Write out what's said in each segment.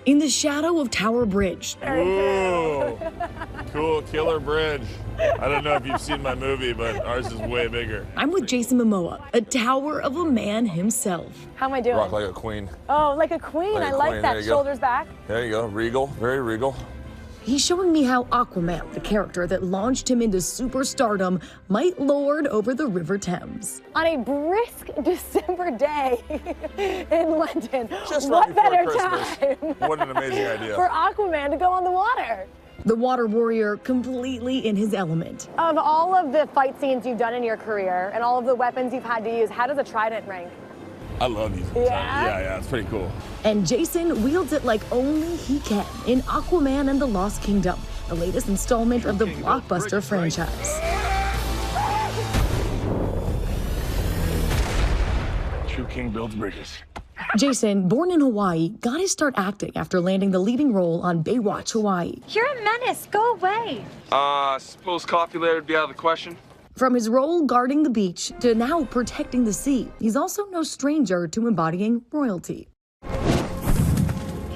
in the shadow of Tower Bridge. Ooh, cool, killer bridge. I don't know if you've seen my movie, but ours is way bigger. I'm with Jason Momoa, a tower of a man himself. How am I doing? Rock like a queen. Oh, like a queen. Like I a like queen. that. There you go. Shoulders back. There you go, regal, very regal. He's showing me how Aquaman, the character that launched him into superstardom, might lord over the River Thames. On a brisk December day in London. Just right what before better Christmas. time What an amazing idea. for Aquaman to go on the water? The water warrior completely in his element. Of all of the fight scenes you've done in your career and all of the weapons you've had to use, how does a trident rank? I love these. Yeah? Yeah, it's pretty cool. And Jason wields it like only he can in Aquaman and the Lost Kingdom, the latest installment of the blockbuster franchise. True king builds bridges. Jason, born in Hawaii, got his start acting after landing the leading role on Baywatch Hawaii. You're a menace. Go away. Suppose coffee later would be out of the question. From his role guarding the beach to now protecting the sea, he's also no stranger to embodying royalty.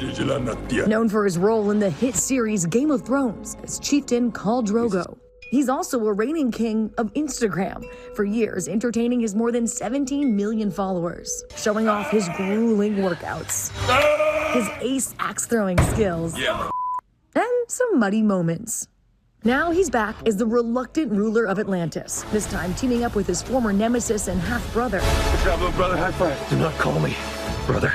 Known for his role in the hit series Game of Thrones as chieftain Khal Drogo. He's also a reigning king of Instagram, for years entertaining his more than 17 million followers, showing off his grueling workouts, his ace axe-throwing skills, and some muddy moments. Now he's back as the reluctant ruler of Atlantis, this time teaming up with his former nemesis and half-brother. Good job, little brother. High five. Do not call me brother.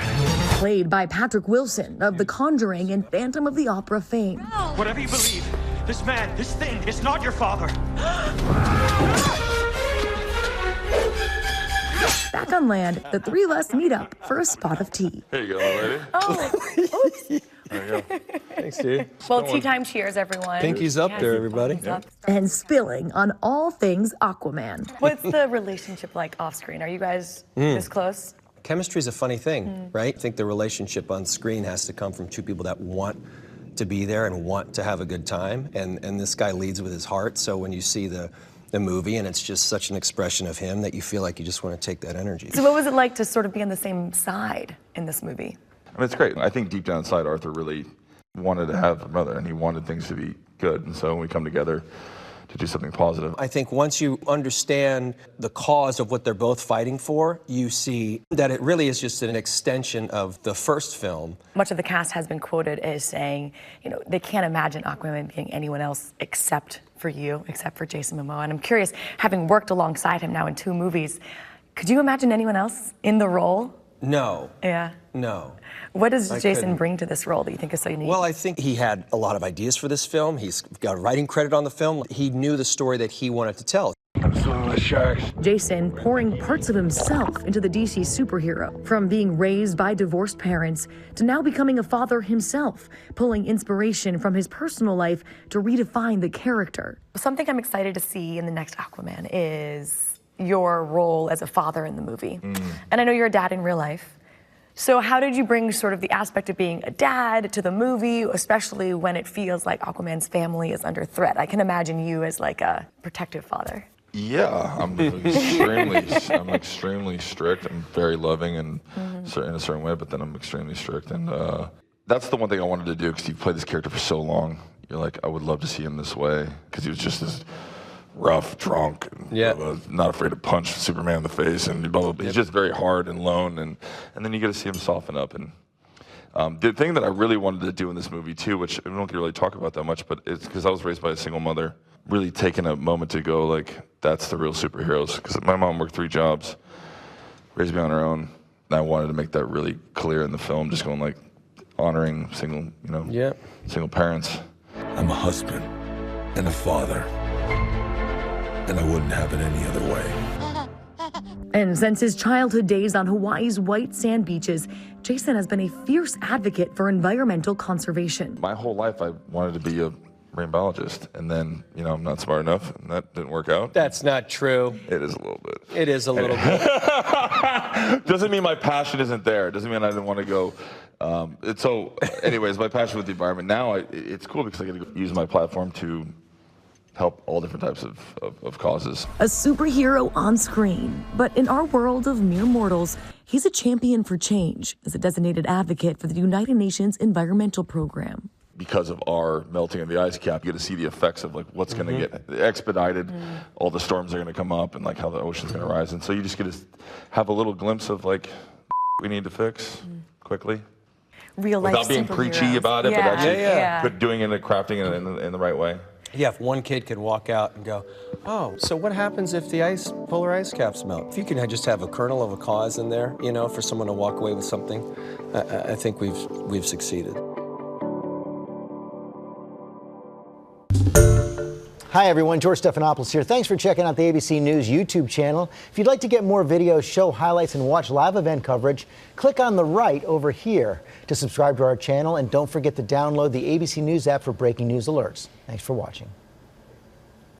Played by Patrick Wilson of The Conjuring and Phantom of the Opera fame. Whatever you believe, this man, this thing, is not your father. Back on land, the three of us meet up for a spot of tea. Here you go, lady. Oh, There you go. Thanks, dude. well, tea time cheers, everyone. Pinky's up there, everybody. And spilling on all things Aquaman. What's the relationship like off screen? Are you guys this close? Chemistry's a funny thing, right? I think the relationship on screen has to come from two people that want to be there and want to have a good time. And this guy leads with his heart. So when you see the movie and it's just such an expression of him that you feel like you just want to take that energy. So what was it like to sort of be on the same side in this movie? I mean, it's great. I think deep down inside, Arthur really wanted to have a brother, and he wanted things to be good. And so when we come together to do something positive. I think once you understand the cause of what they're both fighting for, you see that it really is just an extension of the first film. Much of the cast has been quoted as saying, you know, they can't imagine Aquaman being anyone else except for you, except for Jason Momoa. And I'm curious, having worked alongside him now in 2 movies, could you imagine anyone else in the role? No. Yeah. No. What does I Jason couldn't. bring to this role that you think is so unique? Well, I think he had a lot of ideas for this film. He's got a writing credit on the film. He knew the story that he wanted to tell. I'm swimming with sharks. Jason pouring parts of himself into the DC superhero, from being raised by divorced parents to now becoming a father himself, pulling inspiration from his personal life to redefine the character. Something I'm excited to see in the next Aquaman is your role as a father in the movie. And I know you're a dad in real life. So how did you bring sort of the aspect of being a dad to the movie, especially when it feels like Aquaman's family is under threat? I can imagine you as like a protective father. Yeah, I'm extremely strict. I'm very loving and in a certain way, but then I'm extremely strict. And that's the one thing I wanted to do, because you've played this character for so long. You're like, I would love to see him this way, because he was just this rough, drunk, and not afraid to punch Superman in the face, and blah, blah, blah. He's just very hard and lone, and then you get to see him soften up. And the thing that I really wanted to do in this movie too, which we don't get to really talk about that much, but it's because I was raised by a single mother, really taking a moment to go like, that's the real superheroes. Because my mom worked 3 jobs, raised me on her own, and I wanted to make that really clear in the film, just going like, honoring single parents. I'm a husband and a father, and I wouldn't have it any other way. And since his childhood days on Hawaii's white sand beaches, Jason has been a fierce advocate for environmental conservation. My whole life I wanted to be a marine biologist, and then, you know, I'm not smart enough, and that didn't work out. That's not true. It is a little bit. It is a little bit. Doesn't mean my passion isn't there. Doesn't mean I didn't want to go. Anyways, my passion with the environment, now it's cool because I get to use my platform to help all different types of causes. A superhero on screen, but in our world of mere mortals, He's a champion for change as a designated advocate for the United Nations Environmental Program. Because of our melting of the ice cap, you get to see the effects of like what's going to get expedited, all the storms are going to come up, and like how the ocean's going to rise. And so you just get to have a little glimpse of like we need to fix quickly. Real life without being preachy about it, but actually but doing it and crafting it in the right way. Yeah, if one kid could walk out and go, oh, so what happens if the polar ice caps melt? If you can just have a kernel of a cause in there, you know, for someone to walk away with something, I think we've succeeded. Hi everyone, George Stephanopoulos here. Thanks for checking out the ABC News YouTube channel. If you'd like to get more videos, show highlights, and watch live event coverage, click on the right over here to subscribe to our channel, and don't forget to download the ABC News app for breaking news alerts. Thanks for watching.